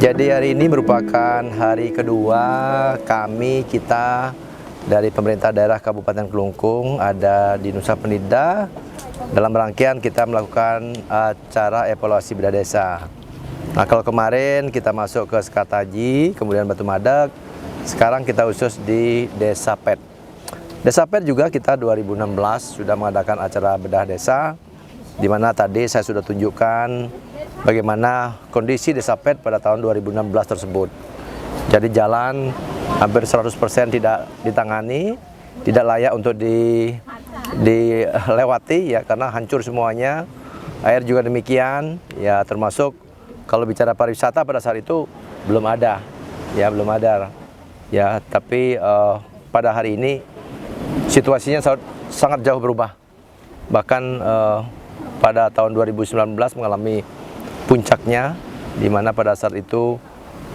Jadi hari ini merupakan hari kedua kita dari pemerintah daerah Kabupaten Kelungkung ada di Nusa Penida dalam rangkaian kita melakukan acara evaluasi Bidang Desa. Nah, kalau kemarin kita masuk ke Sekataji, kemudian Batu Madak, sekarang kita khusus di Desa Pet. Desa Pet juga kita 2016 sudah mengadakan acara bedah desa, di mana tadi saya sudah tunjukkan bagaimana kondisi Desa Pet pada tahun 2016 tersebut. Jadi jalan hampir 100% tidak ditangani, tidak layak untuk dilewati ya, karena hancur semuanya. Air juga demikian ya, termasuk kalau bicara pariwisata pada saat itu belum ada ya, tapi pada hari ini situasinya sangat jauh berubah. Bahkan pada tahun 2019 mengalami puncaknya, di mana pada saat itu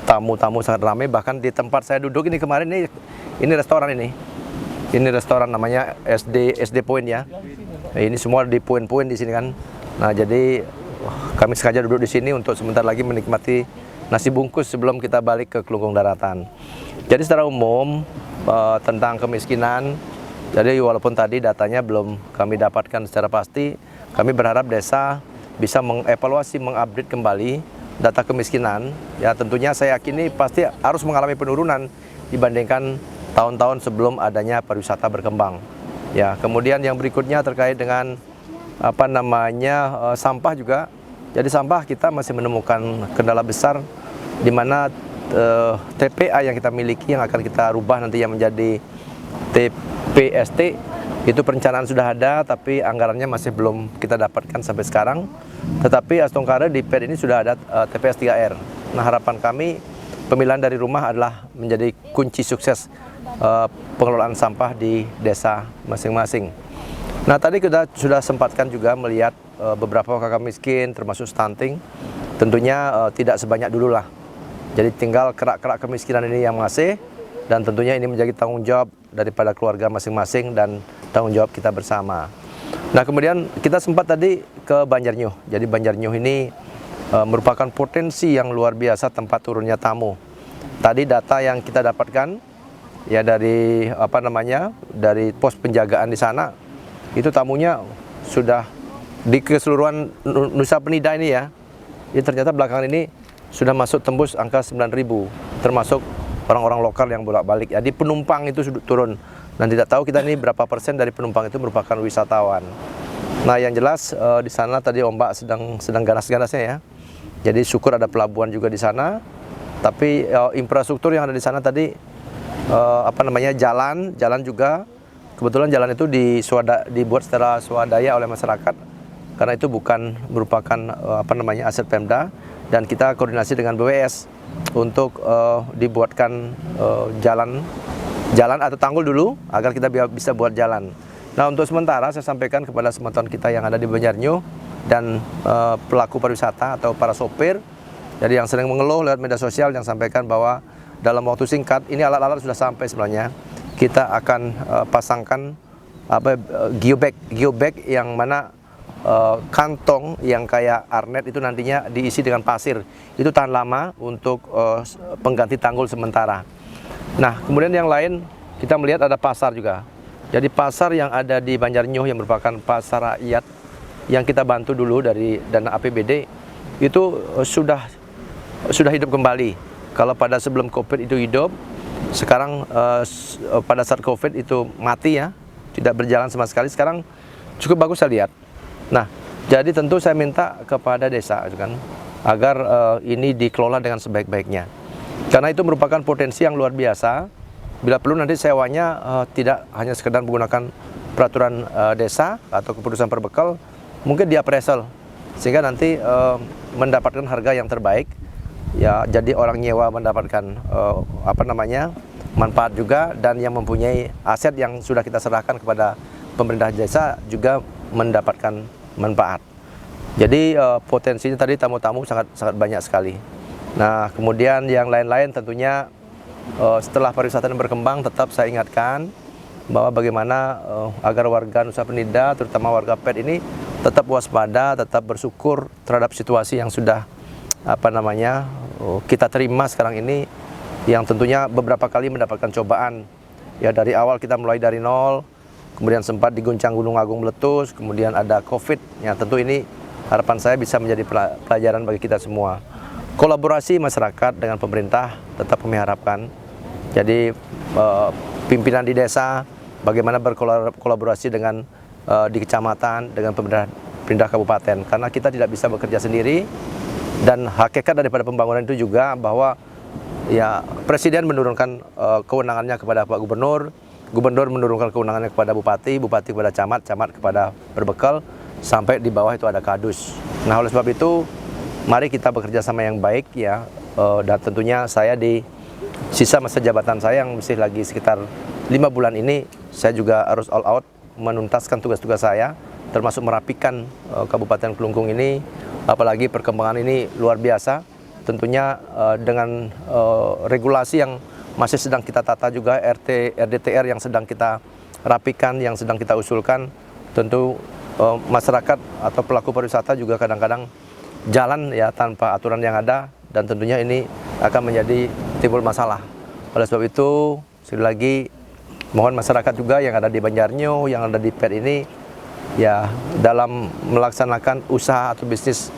tamu-tamu sangat ramai. Bahkan di tempat saya duduk ini kemarin ini restoran ini restoran namanya SD Point ya. Nah, ini semua di poin-poin di sini kan. Nah, jadi kami sengaja duduk di sini untuk sebentar lagi menikmati nasi bungkus sebelum kita balik ke Kelungkung Daratan. Jadi secara umum tentang kemiskinan, jadi walaupun tadi datanya belum kami dapatkan secara pasti, kami berharap desa bisa mengevaluasi, mengupdate kembali data kemiskinan. Ya, tentunya saya yakini pasti harus mengalami penurunan dibandingkan tahun-tahun sebelum adanya pariwisata berkembang. Ya, kemudian yang berikutnya terkait dengan sampah juga. Jadi sampah kita masih menemukan kendala besar, di mana TPA yang kita miliki yang akan kita rubah nanti yang menjadi TPST itu perencanaan sudah ada, tapi anggarannya masih belum kita dapatkan sampai sekarang. Tetapi Astongkare di PED ini sudah ada TPS 3R. Nah, harapan kami pemilihan dari rumah adalah menjadi kunci sukses pengelolaan sampah di desa masing-masing. Nah, tadi kita sudah sempatkan juga melihat beberapa kakak miskin termasuk stunting. Tentunya tidak sebanyak dulu lah. Jadi tinggal kerak-kerak kemiskinan ini yang masih, dan tentunya ini menjadi tanggung jawab daripada keluarga masing-masing dan tanggung jawab kita bersama. Nah, kemudian kita sempat tadi ke Banjarnyuh. Jadi Banjarnyuh ini merupakan potensi yang luar biasa tempat turunnya tamu. Tadi data yang kita dapatkan ya dari dari pos penjagaan di sana, itu tamunya sudah di keseluruhan Nusa Penida ini ya. Ini ternyata belakangan ini sudah masuk tembus angka 9.000, termasuk orang-orang lokal yang bolak-balik. Jadi penumpang itu sudah turun, dan tidak tahu kita ini berapa persen dari penumpang itu merupakan wisatawan. Nah, yang jelas di sana tadi ombak sedang ganas-ganasnya ya. Jadi syukur ada pelabuhan juga di sana. Tapi infrastruktur yang ada di sana tadi jalan juga, kebetulan jalan itu dibuat secara swadaya oleh masyarakat, karena itu bukan merupakan aset Pemda, dan kita koordinasi dengan BWS untuk dibuatkan jalan atau tanggul dulu agar kita bisa buat jalan. Nah, untuk sementara saya sampaikan kepada teman-teman kita yang ada di Banjarnyuh dan pelaku pariwisata atau para sopir, jadi yang sering mengeluh lewat media sosial, yang sampaikan bahwa dalam waktu singkat ini alat-alat sudah sampai sebenarnya. Kita akan pasangkan geobag yang mana kantong yang kayak arnet itu nantinya diisi dengan pasir. Itu tahan lama untuk pengganti tanggul sementara. Nah, kemudian yang lain kita melihat ada pasar juga. Jadi pasar yang ada di Banjarnyuh yang merupakan pasar rakyat yang kita bantu dulu dari dana APBD itu sudah hidup kembali. Kalau pada sebelum Covid itu hidup, sekarang pada saat Covid itu mati ya, tidak berjalan sama sekali. Sekarang cukup bagus saya lihat. Nah, jadi tentu saya minta kepada desa kan, agar ini dikelola dengan sebaik-baiknya. Karena itu merupakan potensi yang luar biasa. Bila perlu nanti sewanya tidak hanya sekedar menggunakan peraturan desa atau keputusan perbekal, mungkin di appraisal, sehingga nanti mendapatkan harga yang terbaik. Ya, jadi orang nyewa mendapatkan manfaat juga, dan yang mempunyai aset yang sudah kita serahkan kepada pemerintah desa juga mendapatkan manfaat. Jadi potensinya tadi tamu-tamu sangat banyak sekali. Nah, kemudian yang lain-lain tentunya setelah pariwisata berkembang, tetap saya ingatkan bahwa bagaimana agar warga Nusa Penida, terutama warga PET ini tetap waspada, tetap bersyukur terhadap situasi yang sudah kita terima sekarang ini, yang tentunya beberapa kali mendapatkan cobaan. Ya, dari awal kita mulai dari nol, kemudian sempat diguncang Gunung Agung meletus, kemudian ada COVID. Ya, tentu ini harapan saya bisa menjadi pelajaran bagi kita semua. Kolaborasi masyarakat dengan pemerintah tetap kami harapkan. Jadi pimpinan di desa bagaimana berkolaborasi dengan di kecamatan, dengan pemerintah kabupaten, karena kita tidak bisa bekerja sendiri. Dan hakikat daripada pembangunan itu juga bahwa ya Presiden menurunkan kewenangannya kepada Pak Gubernur, Gubernur menurunkan kewenangannya kepada Bupati, Bupati kepada Camat, Camat kepada Berbekal, sampai di bawah itu ada Kadus. Nah, oleh sebab itu mari kita bekerja sama yang baik ya, dan tentunya saya di sisa masa jabatan saya yang masih lagi sekitar 5 bulan ini, saya juga harus all out menuntaskan tugas-tugas saya, termasuk merapikan Kabupaten Kelungkung ini. Apalagi perkembangan ini luar biasa, tentunya dengan regulasi yang masih sedang kita tata juga, RDTR yang sedang kita rapikan, yang sedang kita usulkan. Tentu masyarakat atau pelaku pariwisata juga kadang-kadang jalan ya tanpa aturan yang ada, dan tentunya ini akan menjadi timbul masalah. Oleh sebab itu, sekali lagi mohon masyarakat juga yang ada di Banjarnyo, yang ada di PET ini, ya dalam melaksanakan usaha atau bisnis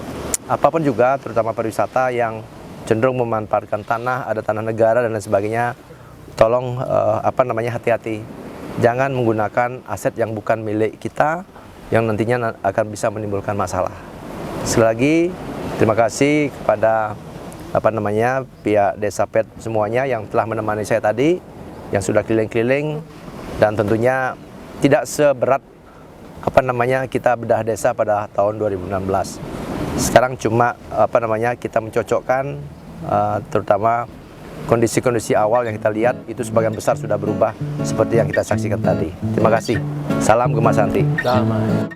apapun juga, terutama pariwisata yang cenderung memanfaatkan tanah, ada tanah negara dan lain sebagainya, tolong hati-hati. Jangan menggunakan aset yang bukan milik kita, yang nantinya akan bisa menimbulkan masalah. Sekali lagi terima kasih kepada pihak Desa PET semuanya yang telah menemani saya tadi, yang sudah keliling-keliling, dan tentunya tidak seberat kita bedah desa pada tahun 2016. Sekarang cuma kita mencocokkan terutama kondisi-kondisi awal yang kita lihat itu sebagian besar sudah berubah seperti yang kita saksikan tadi. Terima kasih. Salam Gema Santi. Damai.